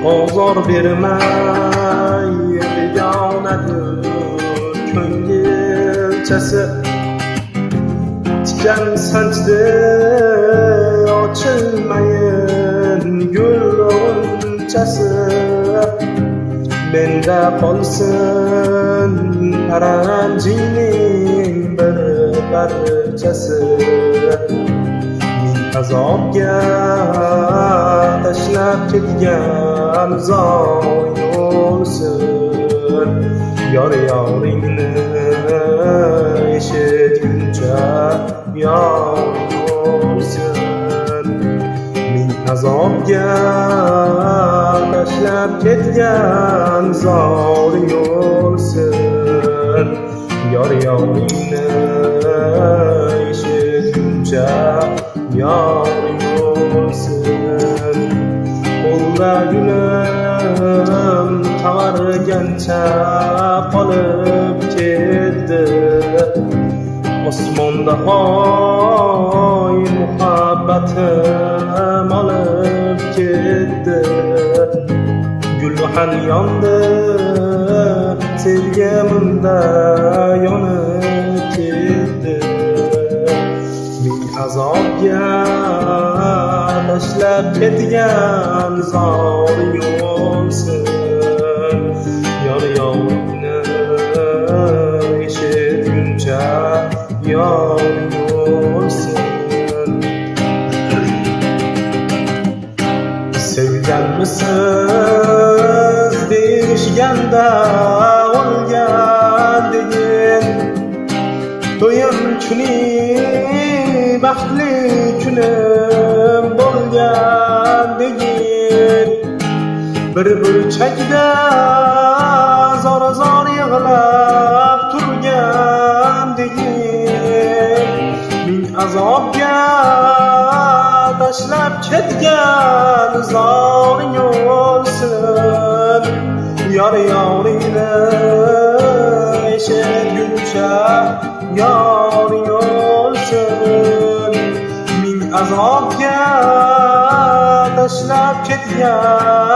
ozor bermay begonadir ko'ngilchasi tikan sanchdi ochilmayin gul g'unchasi menda qolsin paranjingning bir parchasi men azobga tashlab ketgan zoy bo'lsin yor yoringni eshitguncha yor bo'lsin men azobga tashlab ketgan zor yo'lsin yor yoringni eshitguncha yor yo'lsin qo'lda gulim qavargancha qolib ketdi osmonda oy muhabbatim olib ketdi gulxan yondi sevgimda yonib ketdi men azobga tashlab ketgan zor yo'lsin yor yoringni eshitguncha yor yo'lsin sevganmisiz deyishganda o'lgan degin to'yim kuni baxtli kunim bo'lgan degin bir burchakda zor zor yig'lab turgan degin men azobga tashlab ketgan zor yo'lsin yor yoringni eshitguncha yor yo'lsin men azobga tashlab ketgan